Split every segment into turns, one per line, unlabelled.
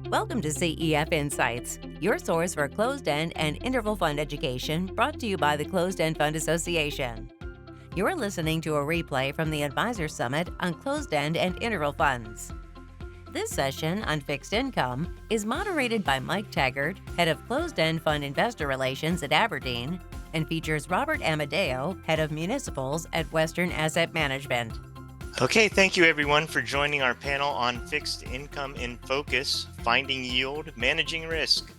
Welcome to CEF Insights, your source for closed-end and interval fund education brought to you by the Closed End Fund Association. You're listening to a replay from the Advisor Summit on closed-end and interval funds. This session on fixed income is moderated by Mike Taggart, head of closed-end fund investor relations at Aberdeen, and features Robert Amadeo, head of municipals at Western Asset Management.
Okay, thank you everyone for joining our panel on Fixed Income in Focus, Finding Yield, Managing Risk.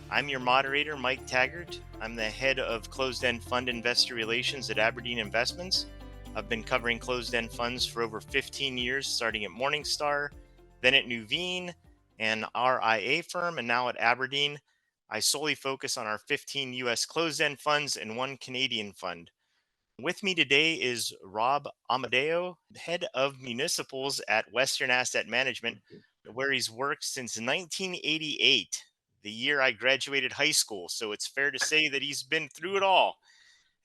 I'm your moderator, Mike Taggart. I'm the head of Closed-End Fund Investor Relations at Aberdeen Investments. I've been covering closed-end funds for over 15 years, starting at Morningstar, then at Nuveen, an RIA firm, and now at Aberdeen. I solely focus on our 15 U.S. closed-end funds and one Canadian fund. With me today is Rob Amadeo, head of municipals at Western Asset Management, where he's worked since 1988, the year I graduated high school. So it's fair to say that he's been through it all.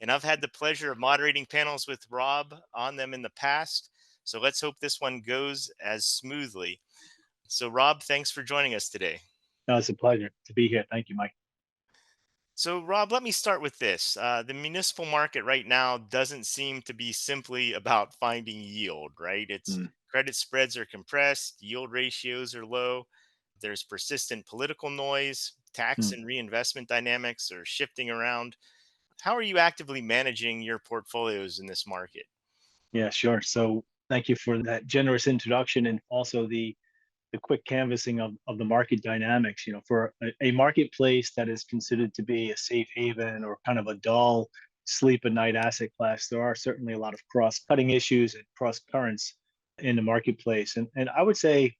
And I've had the pleasure of moderating panels with Rob on them in the past. So let's hope this one goes as smoothly. So, Rob, thanks for joining us today.
No, it's a pleasure to be here. Thank you, Mike.
So, Rob, let me start with this. The municipal market right now doesn't seem to be simply about finding yield, right? It's
Mm,
credit spreads are compressed, yield ratios are low, there's persistent political noise, tax
mm.
and reinvestment dynamics are shifting around. How are you actively managing your portfolios in this market?
Yeah, sure. So thank you for that generous introduction and also the quick canvassing of the market dynamics. For a marketplace that is considered to be a safe haven or kind of a dull sleep at night asset class, there are certainly a lot of cross-cutting issues and cross currents in the marketplace. And I would say,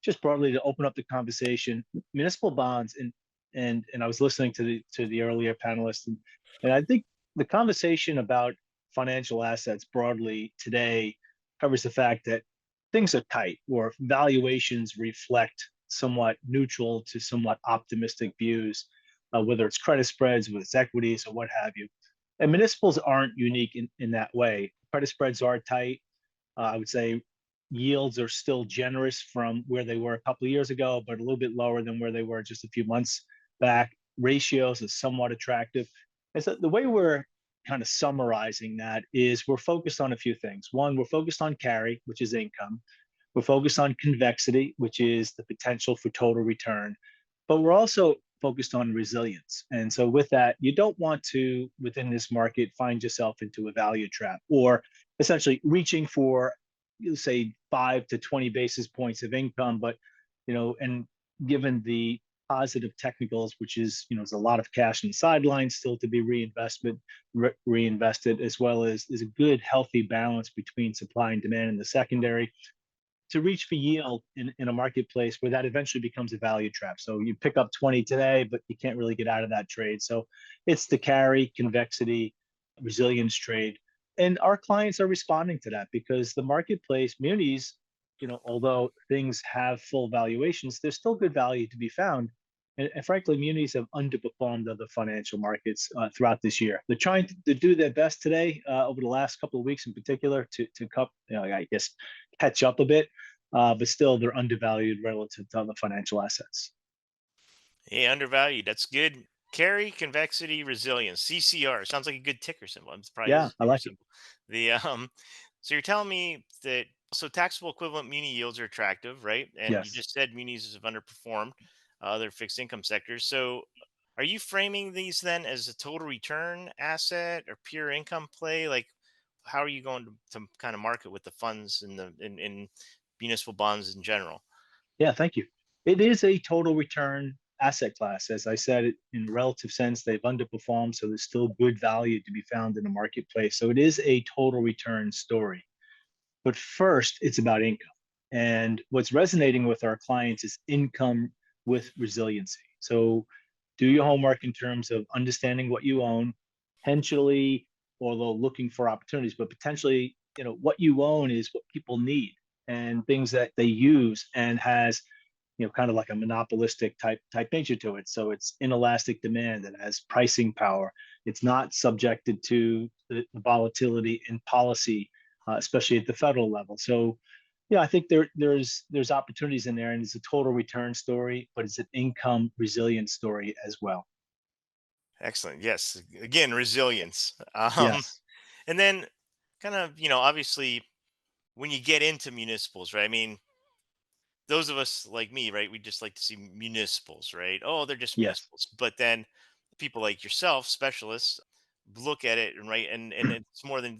just broadly to open up the conversation, municipal bonds and I was listening to the earlier panelists, and I think the conversation about financial assets broadly today covers the fact that things are tight or valuations reflect somewhat neutral to somewhat optimistic views, whether it's credit spreads, whether it's equities or what have you. And municipals aren't unique in that way. Credit spreads are tight. I would say yields are still generous from where they were a couple of years ago, but a little bit lower than where they were just a few months back. Ratios are somewhat attractive. And so the way we're kind of summarizing that is we're focused on a few things. One, we're focused on carry, which is income. We're focused on convexity, which is the potential for total return. But we're also focused on resilience. And so with that, you don't want to, within this market, find yourself into a value trap or essentially reaching for, say, 5 to 20 basis points of income, but and given the positive technicals, which is there's a lot of cash on the sidelines still to be reinvested, as well as there's a good healthy balance between supply and demand in the secondary to reach for yield in a marketplace where that eventually becomes a value trap. So you pick up 20 today, but you can't really get out of that trade. So it's the carry, convexity, resilience trade. And our clients are responding to that because the marketplace, munis, although things have full valuations, there's still good value to be found. And frankly, munis have underperformed other financial markets throughout this year. They're trying to do their best today over the last couple of weeks in particular I guess, catch up a bit, but still they're undervalued relative to other financial assets.
Hey, undervalued. That's good. Carry, convexity, resilience. CCR sounds like a good ticker symbol. I'm surprised
Yeah,
it's
I
ticker
like it.
symbol. So you're telling me that taxable equivalent muni yields are attractive, right? And you
Yes.
just said munis have underperformed other fixed income sectors. So are you framing these then as a total return asset or pure income play? Like, how are you going to kind of market with the funds in municipal bonds in general?
Yeah, thank you. It is a total return asset class. As I said, in relative sense, they've underperformed, so there's still good value to be found in the marketplace. So it is a total return story. But first, it's about income. And what's resonating with our clients is income with resiliency. So do your homework in terms of understanding what you own, potentially, although looking for opportunities, but potentially, what you own is what people need and things that they use and has kind of like a monopolistic type nature to it. So it's inelastic demand that has pricing power. It's not subjected to the volatility in policy, especially at the federal level. So, I think there's opportunities in there, and it's a total return story, but it's an income resilience story as well.
Excellent. Yes. Again, resilience.
Yes.
And then kind of, obviously when you get into municipals, right? I mean, those of us like me, right? We just like to see municipals, right? Oh, they're just
Yes.
municipals. But then people like yourself, specialists, look at it and right, and it's more than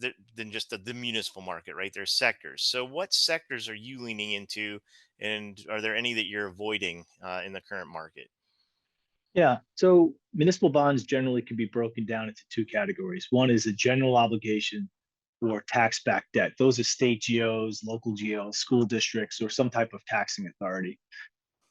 just the municipal market, right? There's sectors. So, what sectors are you leaning into, and are there any that you're avoiding in the current market?
Yeah. So municipal bonds generally can be broken down into two categories. One is a general obligation or tax-backed debt. Those are state GOs, local GOs, school districts, or some type of taxing authority.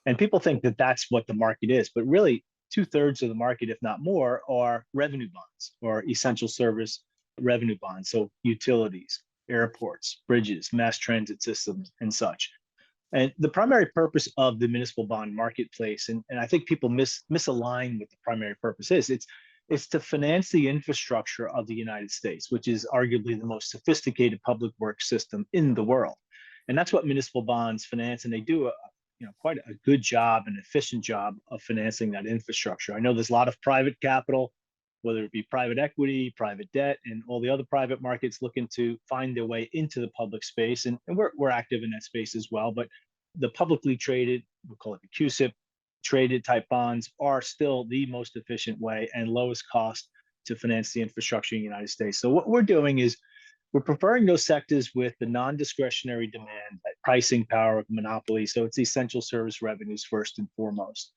And people think that that's what the market is, but really, two-thirds of the market, if not more, are revenue bonds or essential service revenue bonds. So utilities, airports, bridges, mass transit systems, and such. And the primary purpose of the municipal bond marketplace, and I think people misalign what the primary purpose is. It's to finance the infrastructure of the United States, which is arguably the most sophisticated public works system in the world. And that's what municipal bonds finance, and they do quite a good job, an efficient job of financing that infrastructure. I know there's a lot of private capital, whether it be private equity, private debt, and all the other private markets looking to find their way into the public space. And we're active in that space as well. But the publicly traded, we'll call it the CUSIP, traded type bonds are still the most efficient way and lowest cost to finance the infrastructure in the United States. So what we're doing is we're preferring those sectors with the non-discretionary demand, that pricing power of monopoly. So it's essential service revenues first and foremost.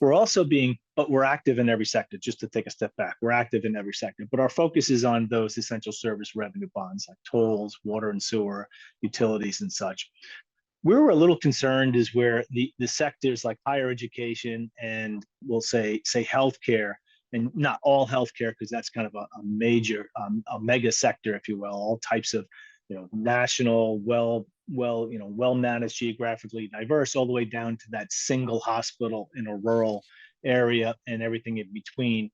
But we're active in every sector, just to take a step back. We're active in every sector, but our focus is on those essential service revenue bonds like tolls, water and sewer, utilities, and such. We were a little concerned is where the sectors like higher education and we'll say healthcare, and not all healthcare because that's kind of a major a mega sector, if you will, all types of national well managed, geographically diverse, all the way down to that single hospital in a rural area and everything in between.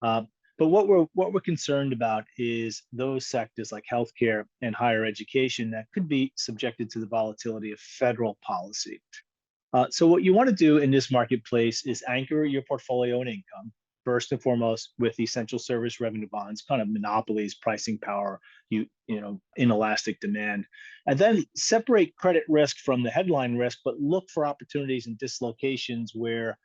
Uh, but what we're concerned about is those sectors like healthcare and higher education that could be subjected to the volatility of federal policy. So what you want to do in this marketplace is anchor your portfolio and income first and foremost with essential service revenue bonds, kind of monopolies, pricing power, inelastic demand, and then separate credit risk from the headline risk, but look for opportunities and dislocations where,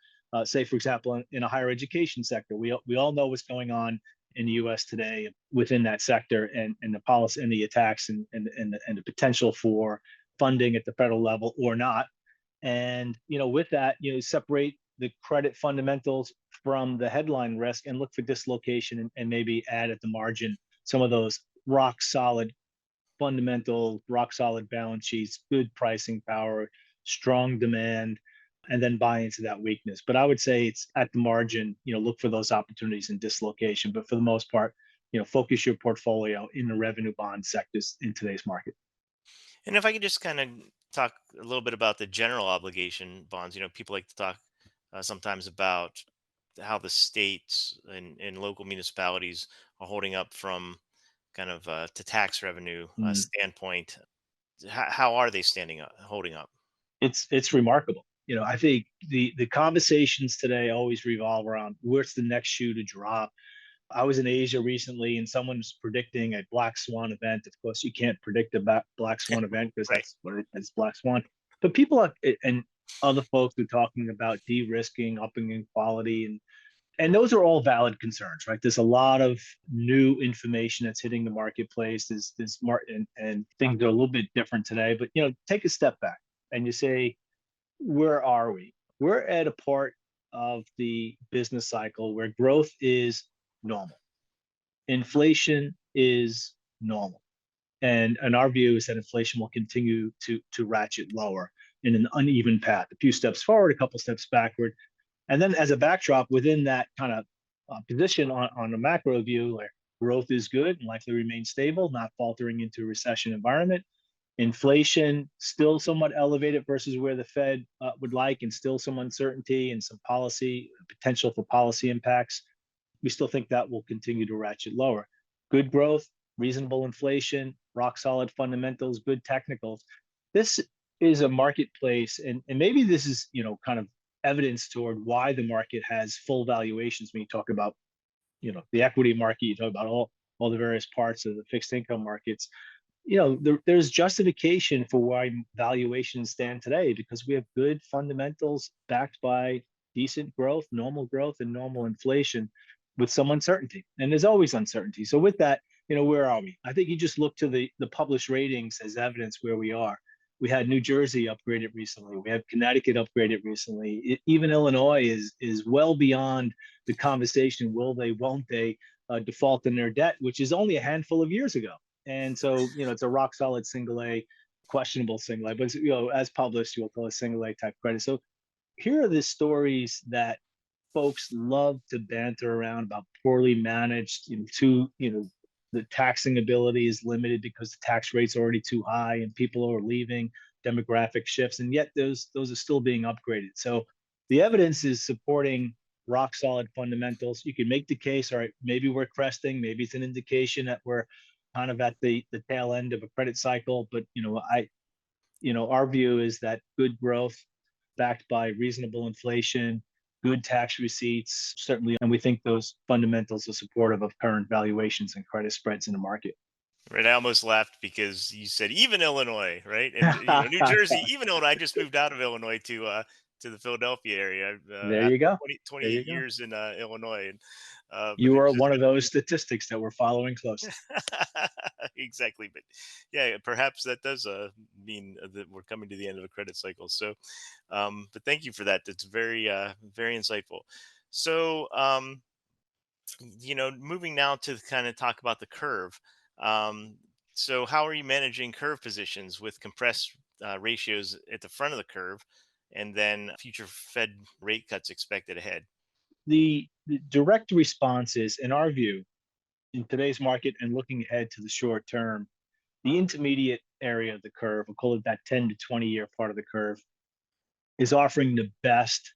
say, for example, in a higher education sector, we all know what's going on in the U.S. today within that sector, and the policy and the attacks and the potential for funding at the federal level or not. And with that, separate the credit fundamentals from the headline risk and look for dislocation, and maybe add at the margin some of those rock solid fundamental, rock solid balance sheets, good pricing power, strong demand, and then buy into that weakness. But I would say it's at the margin, look for those opportunities and dislocation. But for the most part, focus your portfolio in the revenue bond sectors in today's market.
And if I could just kind of talk a little bit about the general obligation bonds, people like to talk sometimes about how the states and local municipalities are holding up from kind of to tax revenue
Mm.
standpoint. How are they standing up, holding up?
It's remarkable. I think the conversations today always revolve around where's the next shoe to drop. I was in Asia recently, and someone's predicting a black swan event. Of course, you can't predict a black swan event because
Right.
that's what it is, black swan. But people are, and other folks are talking about de-risking, upping in quality, and those are all valid concerns, right? There's a lot of new information that's hitting the marketplace. And things are a little bit different today. But take a step back and you say, where are we? We're at a part of the business cycle where growth is normal, inflation is normal, and our view is that inflation will continue to ratchet lower in an uneven path, a few steps forward, a couple steps backward. And then as a backdrop within that kind of position on a macro view, where growth is good and likely remain stable, not faltering into a recession environment. Inflation still somewhat elevated versus where the Fed would like, and still some uncertainty and some policy potential for policy impacts. We still think that will continue to ratchet lower. Good growth, reasonable inflation, rock solid fundamentals, good technicals. This is a marketplace, and maybe this is, kind of evidence toward why the market has full valuations. When you talk about, the equity market, you talk about all the various parts of the fixed income markets. There's justification for why valuations stand today, because we have good fundamentals backed by decent growth, and normal inflation, with some uncertainty. And there's always uncertainty. So with that, where are we? I think you just look to the published ratings as evidence where we are. We had New Jersey upgraded recently. We have Connecticut upgraded recently. Even Illinois is well beyond the conversation, will they, won't they, default in their debt, which is only a handful of years ago. And so, it's a rock solid single A, questionable single A, but as published, you'll call it single A type credit. So here are the stories that folks love to banter around about: poorly managed, the taxing ability is limited because the tax rate's already too high and people are leaving, demographic shifts, and yet those are still being upgraded. So the evidence is supporting rock solid fundamentals. You can make the case, all right, maybe we're cresting, maybe it's an indication that we're kind of at the tail end of a credit cycle. But our view is that good growth backed by reasonable inflation, good tax receipts, certainly, and we think those fundamentals are supportive of current valuations and credit spreads in the market.
Right, I almost laughed because you said even Illinois, right? And New Jersey, even Illinois. I just moved out of Illinois to the Philadelphia area
There you
after
go.
28 years in Illinois, and but
You
it
are
was just
one of those statistics that we're following closely.
exactly. But yeah, perhaps that does mean that we're coming to the end of a credit cycle. So, but thank you for that. That's very insightful. So, moving now to kind of talk about the curve. Um, so, how are you managing curve positions with compressed ratios at the front of the curve, and then future Fed rate cuts expected ahead?
The direct response is, in our view, in today's market and looking ahead to the short term, the intermediate area of the curve, we'll call it that 10 to 20-year part of the curve, is offering the best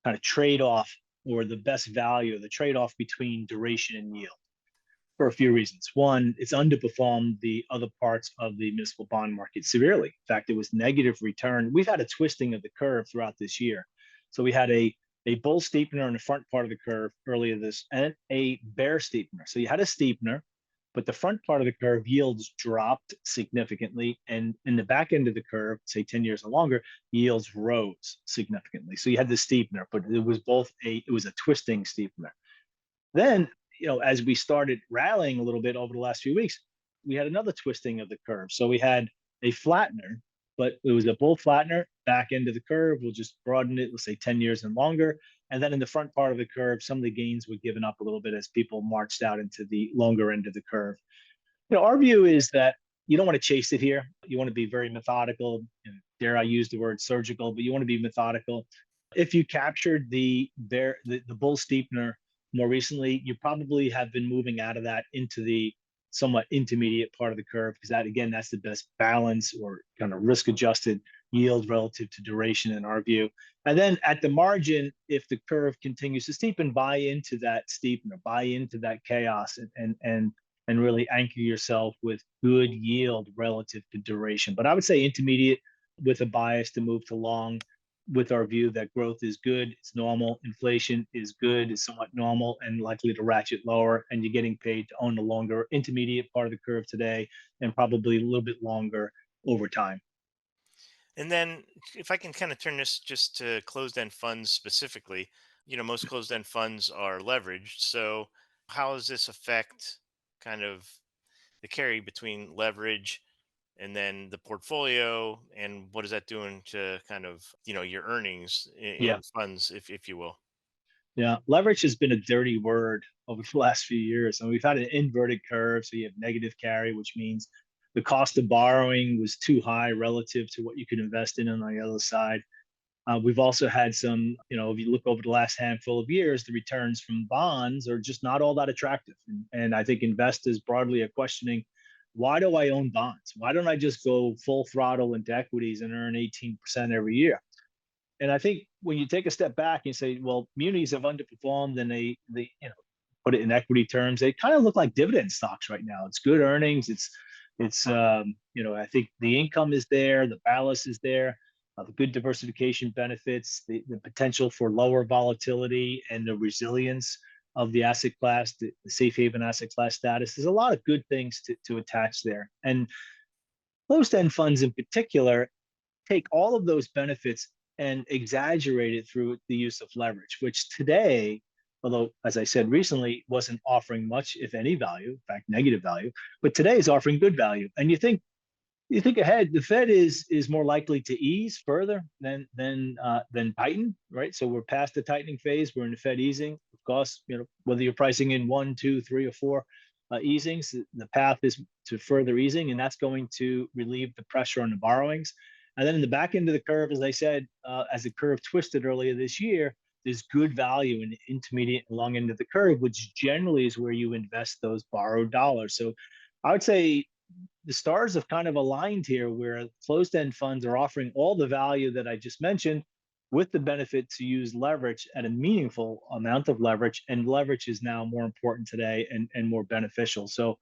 kind of trade off, or the best value, the trade off between duration and yield, for a few reasons. One, it's underperformed the other parts of the municipal bond market severely. In fact, it was negative return. We've had a twisting of the curve throughout this year. So we had a bull steepener in the front part of the curve earlier this, and a bear steepener. So you had a steepener, but the front part of the curve yields dropped significantly, and in the back end of the curve, say 10 years or longer, yields rose significantly. So you had the steepener, but it was a twisting steepener. Then, as we started rallying a little bit over the last few weeks, we had another twisting of the curve. So we had a flattener, but it was a bull flattener. Back end of the curve, we'll just broaden it, let's say 10 years and longer. And then in the front part of the curve, some of the gains were given up a little bit as people marched out into the longer end of the curve. Our view is that you don't want to chase it here. You want to be very methodical. Dare I use the word surgical, but you want to be methodical. If you captured the bull steepener more recently, you probably have been moving out of that into the somewhat intermediate part of the curve, because that's the best balance, or kind of risk adjusted yield relative to duration in our view. And then at the margin, if the curve continues to steepen, buy into that steepener, buy into that chaos, and really anchor yourself with good yield relative to duration. But I would say intermediate, with a bias to move to long, with our view that growth is good, it's normal, inflation is good, it's somewhat normal, and likely to ratchet lower, and you're getting paid to own the longer intermediate part of the curve today, and probably a little bit longer over time.
And then, if I can kind of turn this just to closed-end funds specifically, most closed-end funds are leveraged. So, how does this affect kind of the carry between leverage and then the portfolio, and what is that doing to kind of your earnings
Yeah,
in funds, if you will?
yeah. Leverage has been a dirty word over the last few years, and we've had an inverted curve. So you have negative carry, which means the cost of borrowing was too high relative to what you could invest in on the other side. We've also had some, if you look over the last handful of years, the returns from bonds are just not all that attractive. And I think investors broadly are questioning, why do I own bonds? Why don't I just go full throttle into equities and earn 18% every year? And I think when you take a step back and say, well, munis have underperformed, and they put it in equity terms, they kind of look like dividend stocks right now. It's good earnings. It's It's I think the income is there, the ballast is there, the good diversification benefits, the potential for lower volatility and the resilience of the asset class, the safe haven asset class status. There's a lot of good things to attach there. And closed end funds in particular take all of those benefits and exaggerate it through the use of leverage, which today, although as I said recently, wasn't offering much, if any, value, in fact, negative value, but today is offering good value. And you think ahead, the Fed is more likely to ease further than tighten, right? So we're past the tightening phase. We're in the Fed easing. Of course, whether you're pricing in one, two, three, or four easings, the path is to further easing, and that's going to relieve the pressure on the borrowings. And then in the back end of the curve, as I said, as the curve twisted earlier this year, there's good value in the intermediate and long end of the curve, which generally is where you invest those borrowed dollars. So I would say the stars have kind of aligned here where closed end funds are offering all the value that I just mentioned with the benefit to use leverage at a meaningful amount of leverage. And leverage is now more important today and more beneficial. So,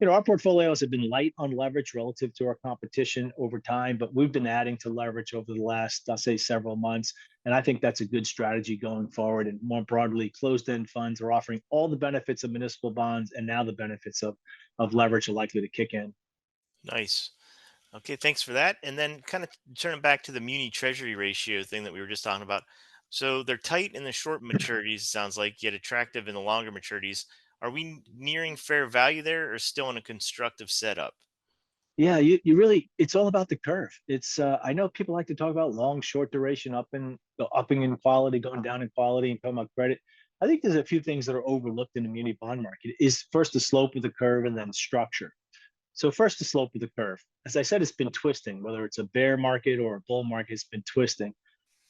our portfolios have been light on leverage relative to our competition over time, but we've been adding to leverage over the last, I'll say, several months. And I think that's a good strategy going forward. And more broadly, closed end funds are offering all the benefits of municipal bonds, and now the benefits of leverage are likely to kick in.
Nice. Okay, thanks for that. And then kind of turning back to the muni treasury ratio thing that we were just talking about. So they're tight in the short maturities, sounds like, yet attractive in the longer maturities. Are we nearing fair value there or still in a constructive setup?
Yeah, you really, it's all about the curve. I know people like to talk about long, short duration, upping in quality, going down in quality, and talking about credit. I think there's a few things that are overlooked in the muni bond market. Is first the slope of the curve and then structure. So first the slope of the curve. As I said, it's been twisting, whether it's a bear market or a bull market, it's been twisting.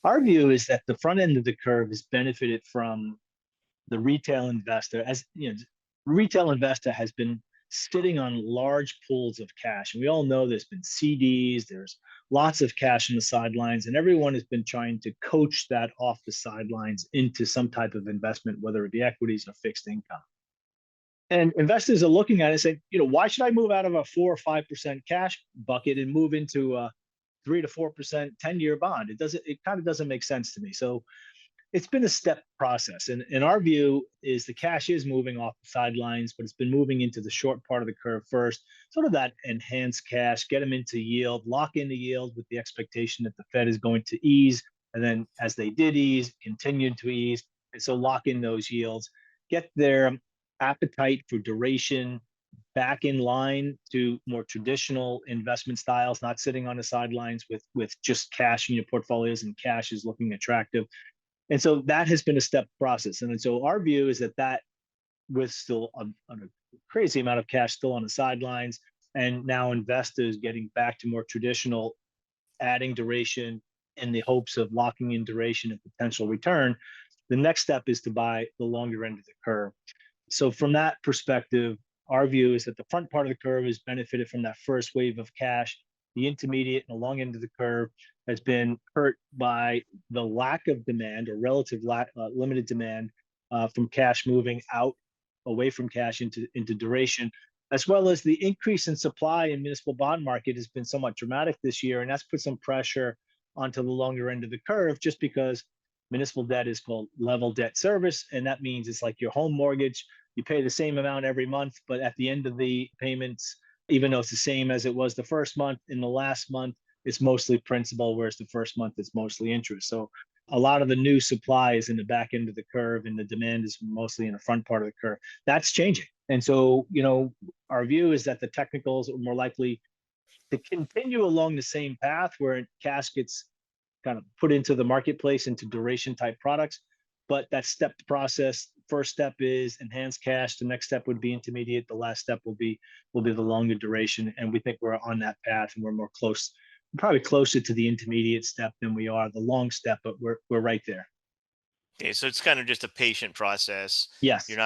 Our view is that the front end of the curve has benefited from the retail investor. As you know, retail investor has been sitting on large pools of cash. And we all know there's been CDs, there's lots of cash on the sidelines, and everyone has been trying to coach that off the sidelines into some type of investment, whether it be equities or fixed income. And investors are looking at it and saying, why should I move out of a 4 or 5% cash bucket and move into a 3 to 4% 10-year bond? It kind of doesn't make sense to me. So it's been a step process. And our view is the cash is moving off the sidelines, but it's been moving into the short part of the curve first, sort of that enhanced cash, get them into yield, lock in the yield with the expectation that the Fed is going to ease. And then as they did ease, continued to ease. And so lock in those yields, get their appetite for duration back in line to more traditional investment styles, not sitting on the sidelines with just cash in your portfolios, and cash is looking attractive. And so that has been a step process. And so our view is that with still a crazy amount of cash still on the sidelines, and now investors getting back to more traditional, adding duration in the hopes of locking in duration and potential return, the next step is to buy the longer end of the curve. So from that perspective, our view is that the front part of the curve has benefited from that first wave of cash. The intermediate and the long end of the curve has been hurt by the lack of demand or relative limited demand from cash moving out away from cash into duration, as well as the increase in supply in municipal bond market has been somewhat dramatic this year, and that's put some pressure onto the longer end of the curve, just because municipal debt is called level debt service, and that means it's like your home mortgage. You pay the same amount every month, but at the end of the payments, even though it's the same as it was the first month, in the last month, it's mostly principal, whereas the first month it's mostly interest. So a lot of the new supply is in the back end of the curve, and the demand is mostly in the front part of the curve. That's changing. And so, our view is that the technicals are more likely to continue along the same path where cash gets kind of put into the marketplace into duration type products. But that stepped process, first step is enhanced cash. The next step would be intermediate. The last step will be the longer duration. And we think we're on that path, and we're more close, probably closer to the intermediate step than we are the long step, but we're right there.
Okay, so it's kind of just a patient process.
Yes.
You're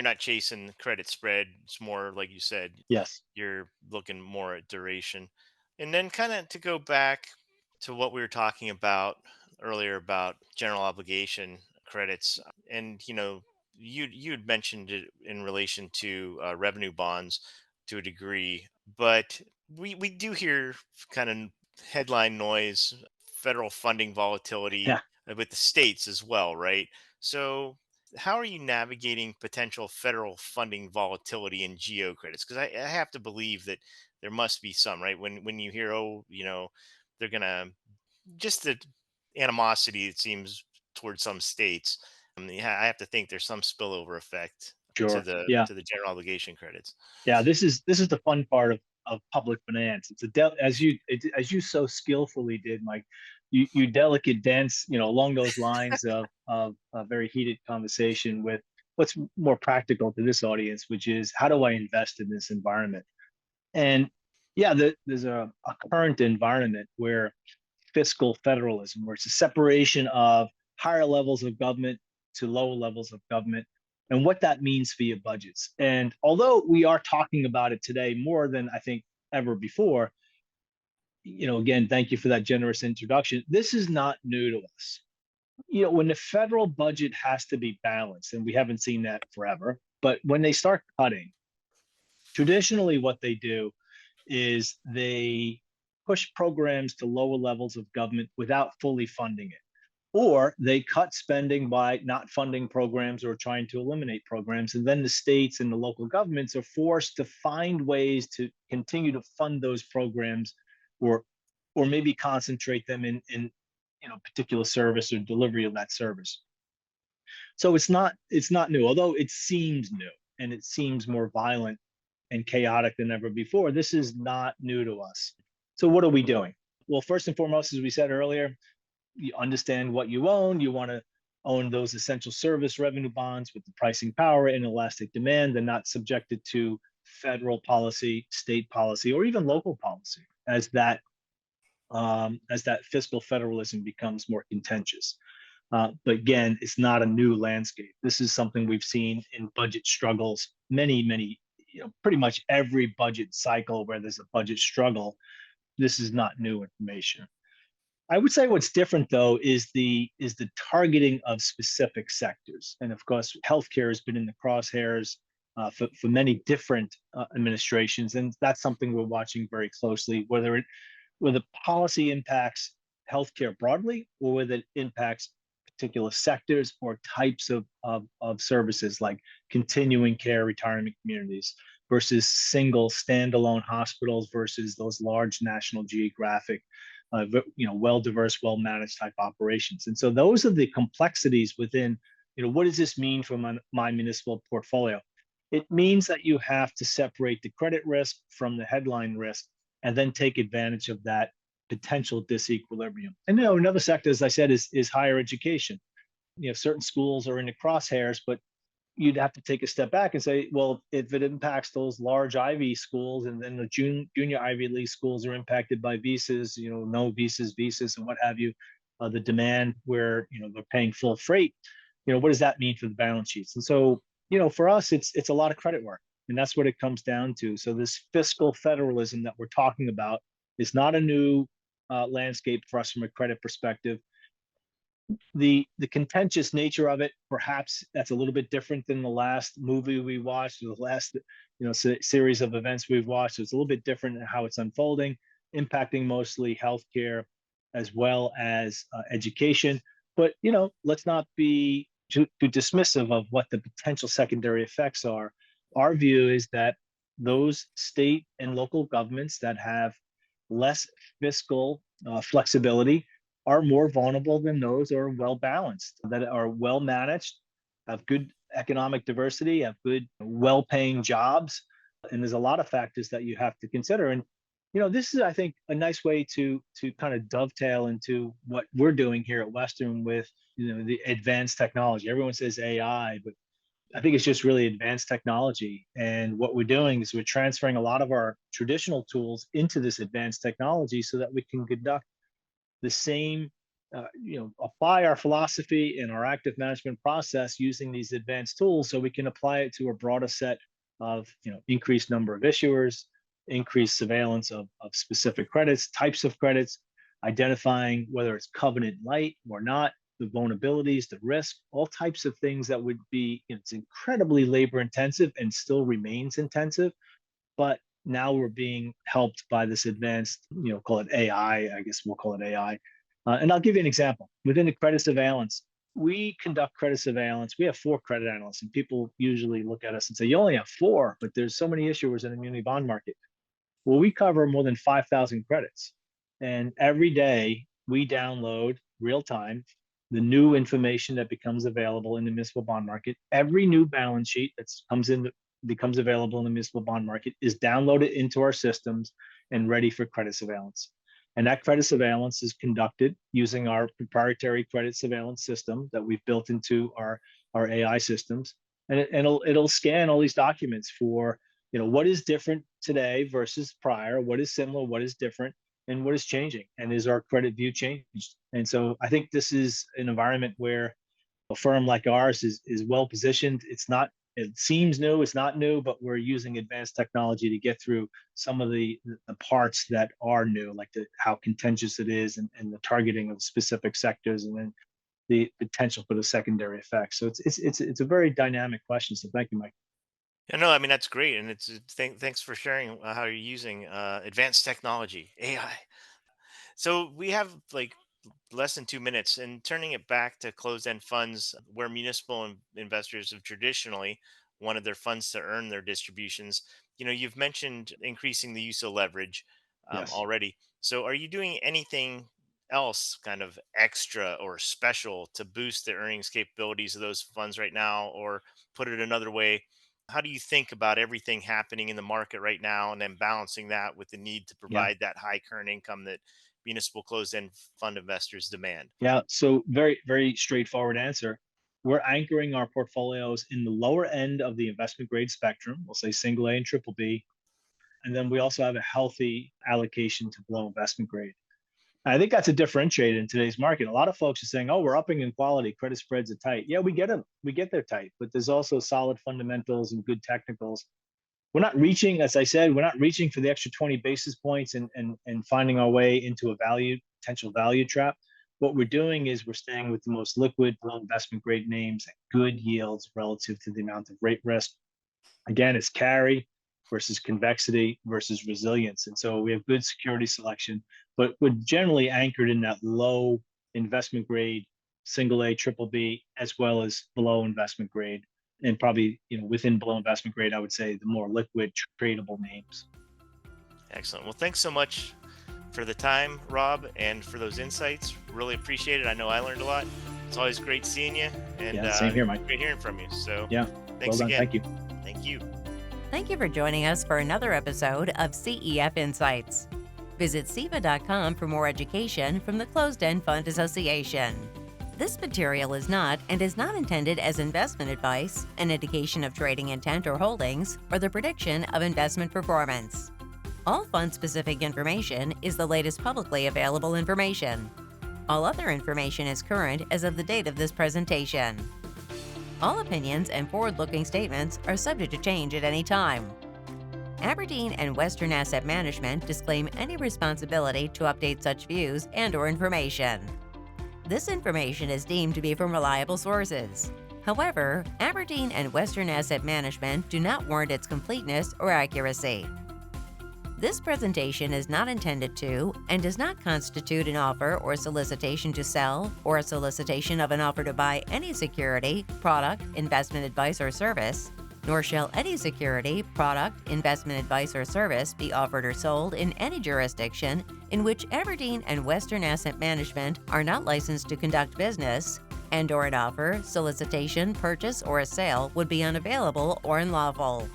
not chasing the credit spread. It's more like you said,
Yes.
you're looking more at duration. And then kind of to go back to what we were talking about earlier about general obligation credits, and you had mentioned it in relation to revenue bonds. to a degree, but we do hear kind of headline noise, federal funding volatility
Yeah,
with the states as well, right? So how are you navigating potential federal funding volatility in geo credits? Because I have to believe that there must be some, right? When you hear, oh, they're gonna just the animosity it seems towards some states. Yeah, I have to think there's some spillover effect to
sure.
the
Yeah.
to the general obligation credits.
Yeah, this is the fun part of public finance. It's as you so skillfully did, Mike. You delicate dance, along those lines of a very heated conversation with what's more practical to this audience, which is how do I invest in this environment? And yeah, there's a current environment where fiscal federalism, where it's a separation of higher levels of government to lower levels of government, and what that means for your budgets. And although we are talking about it today more than I think ever before, again, thank you for that generous introduction. This is not new to us. When the federal budget has to be balanced, and we haven't seen that forever, but when they start cutting, traditionally what they do is they push programs to lower levels of government without fully funding it. Or they cut spending by not funding programs or trying to eliminate programs. And then the states and the local governments are forced to find ways to continue to fund those programs or or maybe concentrate them in particular service or delivery of that service. So it's not new, although it seems new and it seems more violent and chaotic than ever before. This is not new to us. So what are we doing? Well, first and foremost, as we said earlier, you understand what you own. You want to own those essential service revenue bonds with the pricing power and elastic demand. They're not subjected to federal policy, state policy, or even local policy as that fiscal federalism becomes more contentious. But again, it's not a new landscape. This is something we've seen in budget struggles, many, pretty much every budget cycle where there's a budget struggle. This is not new information. I would say what's different though is the targeting of specific sectors, and of course, healthcare has been in the crosshairs for many different administrations, and that's something we're watching very closely. Whether policy impacts healthcare broadly, or whether it impacts particular sectors or types of services like continuing care retirement communities versus single standalone hospitals versus those large national geographic well diverse, well managed type operations. And so those are the complexities within, what does this mean for my municipal portfolio? It means that you have to separate the credit risk from the headline risk and then take advantage of that potential disequilibrium. And another sector, as I said, is higher education. Certain schools are in the crosshairs, but you'd have to take a step back and say, well, if it impacts those large Ivy schools, and then the junior Ivy League schools are impacted by visas, no visas, and what have you, the demand where they're paying full freight, what does that mean for the balance sheets? And so, for us, it's a lot of credit work, and that's what it comes down to. So this fiscal federalism that we're talking about is not a new landscape for us from a credit perspective. The contentious nature of it, perhaps that's a little bit different than the last movie we watched, or the last series of events we've watched. It's a little bit different in how it's unfolding, impacting mostly healthcare as well as education. But let's not be too dismissive of what the potential secondary effects are. Our view is that those state and local governments that have less fiscal flexibility are more vulnerable than those that are well balanced, that are well managed, have good economic diversity, have good, well paying jobs. And there's a lot of factors that you have to consider. And, this is, I think, a nice way to kind of dovetail into what we're doing here at Western with, the advanced technology. Everyone says AI, but I think it's just really advanced technology. And what we're doing is we're transferring a lot of our traditional tools into this advanced technology so that we can conduct the same, apply our philosophy and our active management process using these advanced tools so we can apply it to a broader set of, increased number of issuers, increased surveillance of specific credits, types of credits, identifying whether it's covenant light or not, the vulnerabilities, the risk, all types of things that would be, it's incredibly labor intensive and still remains intensive. but now we're being helped by this advanced, call it AI. I guess we'll call it AI. And I'll give you an example. Within the credit surveillance, we conduct credit surveillance. We have 4 credit analysts, and people usually look at us and say, "You only have 4, but there's so many issuers in the muni bond market." Well, we cover more than 5,000 credits, and every day we download real time the new information that becomes available in the municipal bond market. Every new balance sheet that comes in becomes available in the municipal bond market is downloaded into our systems and ready for credit surveillance. And that credit surveillance is conducted using our proprietary credit surveillance system that we've built into our AI systems. And it'll scan all these documents for, what is different today versus prior, what is similar, what is different, and what is changing, and is our credit view changed? And so I think this is an environment where a firm like ours is well positioned. It seems new, it's not new, but we're using advanced technology to get through some of the parts that are new, like how contentious it is, and the targeting of specific sectors, and then the potential for the secondary effects. So it's a very dynamic question. So thank you, Mike.
Yeah, no, I mean that's great, and thanks for sharing how you're using advanced technology, AI. So we have like less than 2 minutes, and turning it back to closed-end funds, where municipal investors have traditionally wanted their funds to earn their distributions. You've mentioned increasing the use of leverage
Yes.
already. So are you doing anything else, kind of extra or special, to boost the earnings capabilities of those funds right now? Or put it another way, how do you think about everything happening in the market right now and then balancing that with the need to
Yeah.
provide that high current income that municipal closed-end fund investors demand?
Yeah. So very, very straightforward answer. We're anchoring our portfolios in the lower end of the investment grade spectrum. We'll say single A and triple B. And then we also have a healthy allocation to below investment grade. I think that's a differentiator in today's market. A lot of folks are saying, "Oh, we're upping in quality. Credit spreads are tight." Yeah, we get them. We get they're tight, but there's also solid fundamentals and good technicals. We're not reaching, as I said, we're not reaching for the extra 20 basis points and finding our way into a potential value trap. What we're doing is we're staying with the most liquid, below investment grade names at good yields relative to the amount of rate risk. Again, it's carry versus convexity versus resilience. And so we have good security selection, but we're generally anchored in that low investment grade, single A, triple B, as well as below investment grade. And probably, within below investment grade, I would say the more liquid tradable names.
Excellent. Well, thanks so much for the time, Rob, and for those insights. Really appreciate it. I know I learned a lot. It's always great seeing you, and
Yeah, same here, Mike.
great hearing from you. So
Yeah, well
thanks
done.
again.
Thank you.
Thank you.
Thank you for joining us for another episode of CEF Insights. Visit CEFA.com for more education from the Closed End Fund Association. This material is not and is not intended as investment advice, an indication of trading intent or holdings, or the prediction of investment performance. All fund-specific information is the latest publicly available information. All other information is current as of the date of this presentation. All opinions and forward-looking statements are subject to change at any time. Aberdeen and Western Asset Management disclaim any responsibility to update such views and/or information. This information is deemed to be from reliable sources. However, Aberdeen and Western Asset Management do not warrant its completeness or accuracy. This presentation is not intended to and does not constitute an offer or solicitation to sell or a solicitation of an offer to buy any security, product, investment advice or service, nor shall any security, product, investment advice or service be offered or sold in any jurisdiction in which Aberdeen and Western Asset Management are not licensed to conduct business, and/or an offer, solicitation, purchase, or a sale would be unavailable or unlawful.